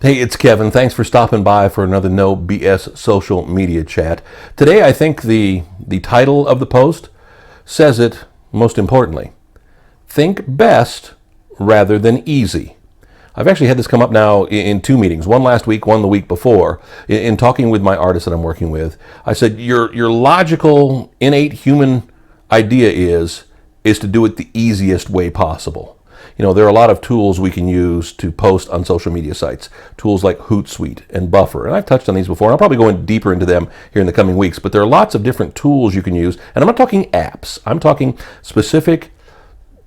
Hey, it's Kevin. Thanks for stopping by for another No BS social media chat. Today, I think the title of the post says it most importantly. Think best rather than easy. I've actually had this come up now in two meetings, one last week, one the week before. In talking with my artist that I'm working with, I said, your logical, innate human idea is to do it the easiest way possible. You know, there are a lot of tools we can use to post on social media sites. Tools like Hootsuite and Buffer. And I've touched on these before, and I'll probably go in deeper into them here in the coming weeks. But there are lots of different tools you can use. And I'm not talking apps. I'm talking specific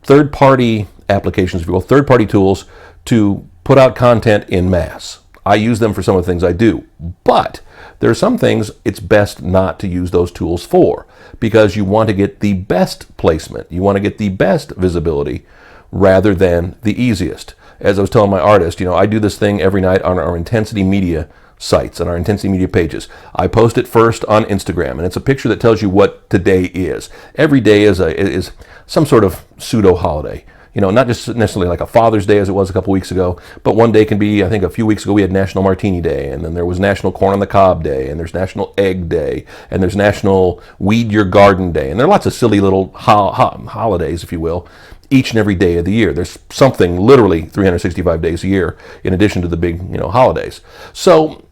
third-party applications, if you will, third-party tools to put out content in mass. I use them for some of the things I do. But there are some things it's best not to use those tools for, because you want to get the best placement. You want to get the best visibility rather than the easiest. As I was telling my artist, you know, I do this thing every night on our Intensity Media sites, on our Intensity Media pages. I post it first on Instagram, and it's a picture that tells you what today is. Every day is some sort of pseudo holiday. You know, not just necessarily like a Father's Day as it was a couple weeks ago, but one day can be, I think a few weeks ago we had National Martini Day, and then there was National Corn on the Cob Day, and there's National Egg Day, and there's National Weed Your Garden Day, and there are lots of silly little holidays, if you will, each and every day of the year. There's something literally 365 days a year in addition to the big, holidays. So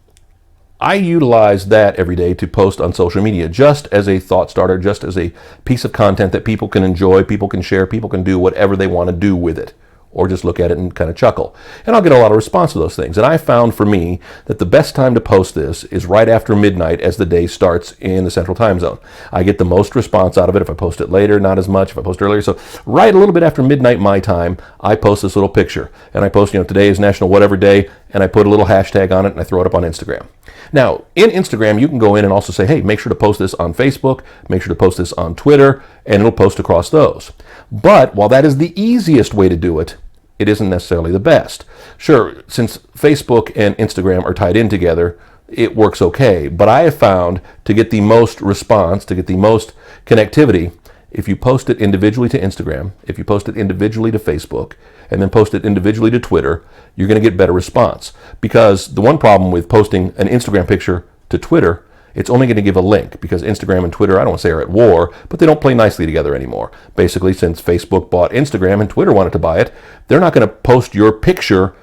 I utilize that every day to post on social media just as a thought starter, just as a piece of content that people can enjoy, people can share, people can do whatever they want to do with it, or just look at it and kind of chuckle. And I'll get a lot of response to those things. And I found for me that the best time to post this is right after midnight as the day starts in the Central Time Zone. I get the most response out of it. If I post it later, not as much. If I post earlier. So right a little bit after midnight my time, I post this little picture. And I post, today is National Whatever Day, and I put a little hashtag on it and I throw it up on Instagram. Now, in Instagram, you can go in and also say, hey, make sure to post this on Facebook, make sure to post this on Twitter, and it'll post across those. But while that is the easiest way to do it, it isn't necessarily the best. Sure, since Facebook and Instagram are tied in together, it works okay. But I have found to get the most response, to get the most connectivity, if you post it individually to Instagram, if you post it individually to Facebook, and then post it individually to Twitter, you're going to get better response. Because the one problem with posting an Instagram picture to Twitter, it's only going to give a link, because Instagram and Twitter, I don't want to say are at war, but they don't play nicely together anymore. Basically, since Facebook bought Instagram and Twitter wanted to buy it, they're not going to post your picture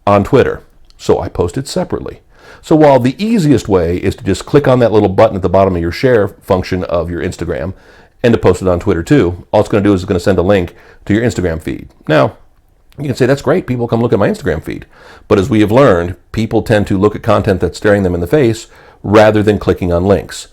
on Twitter. So I post it separately. So while the easiest way is to just click on that little button at the bottom of your share function of your Instagram and to post it on Twitter too, all it's going to do is it's going to send a link to your Instagram feed. Now, you can say, that's great, people come look at my Instagram feed. But as we have learned, people tend to look at content that's staring them in the face rather than clicking on links.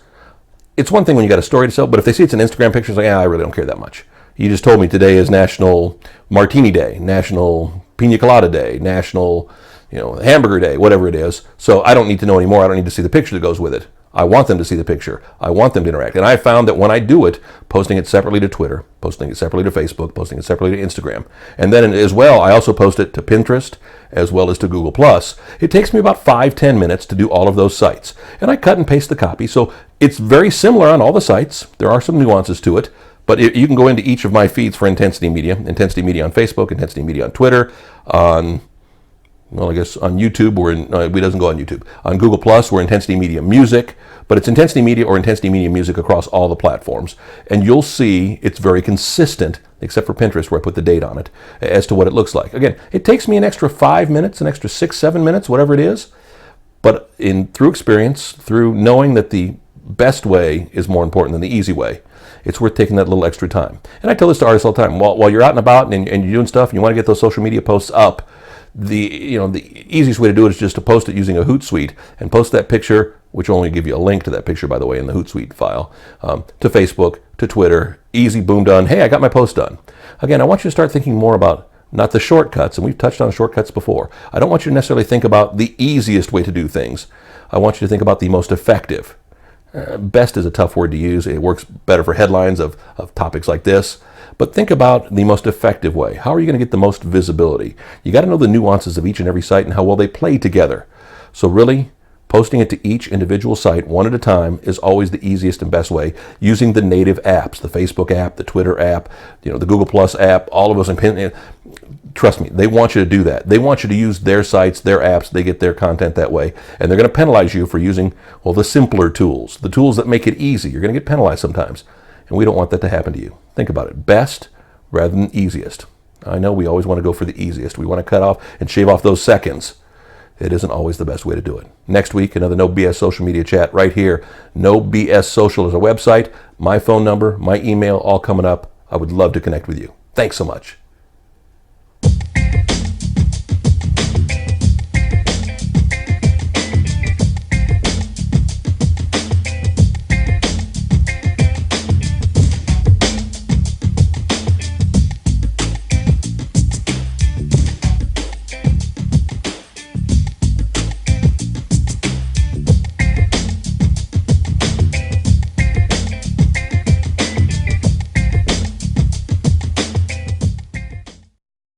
It's one thing when you got a story to tell, but if they see it's an Instagram picture, it's like, I really don't care that much. You just told me today is National Martini Day, National Pina Colada Day, National, Hamburger Day, whatever it is. So I don't need to know anymore. I don't need to see the picture that goes with it. I want them to see the picture. I want them to interact. And I found that when I do it, posting it separately to Twitter, posting it separately to Facebook, posting it separately to Instagram, and then as well, I also post it to Pinterest as well as to Google+. It takes me about 5-10 minutes to do all of those sites. And I cut and paste the copy. So it's very similar on all the sites. There are some nuances to it. But you can go into each of my feeds for Intensity Media on Facebook, Intensity Media on Twitter, on YouTube, we doesn't go on YouTube. On Google+, we're Intensity Media Music, but it's Intensity Media or Intensity Media Music across all the platforms. And you'll see it's very consistent, except for Pinterest where I put the date on it, as to what it looks like. Again, it takes me an extra 5 minutes, an extra 6-7 minutes, whatever it is. But through experience, through knowing that the best way is more important than the easy way, it's worth taking that little extra time. And I tell this to artists all the time. While you're out and about and you're doing stuff and you want to get those social media posts up, the easiest way to do it is just to post it using a Hootsuite and post that picture, which will only give you a link to that picture, by the way, in the Hootsuite file, to Facebook, to Twitter. Easy, boom, done. Hey, I got my post done. Again, I want you to start thinking more about not the shortcuts, and we've touched on shortcuts before. I don't want you to necessarily think about the easiest way to do things. I want you to think about the most effective. Best is a tough word to use. It works better for headlines of topics like this. But think about the most effective way. How are you going to get the most visibility? You got to know the nuances of each and every site and how well they play together. So really, posting it to each individual site one at a time is always the easiest and best way, using the native apps, the Facebook app, the Twitter app, the Google Plus app, all of those. Trust me, they want you to do that. They want you to use their sites, their apps. They get their content that way. And they're going to penalize you for using, well, the simpler tools, the tools that make it easy. You're going to get penalized sometimes. And we don't want that to happen to you. Think about it. Best rather than easiest. I know we always want to go for the easiest. We want to cut off and shave off those seconds. It isn't always the best way to do it. Next week, another No BS Social Media Chat right here. No BS Social is a website. My phone number, my email, all coming up. I would love to connect with you. Thanks so much.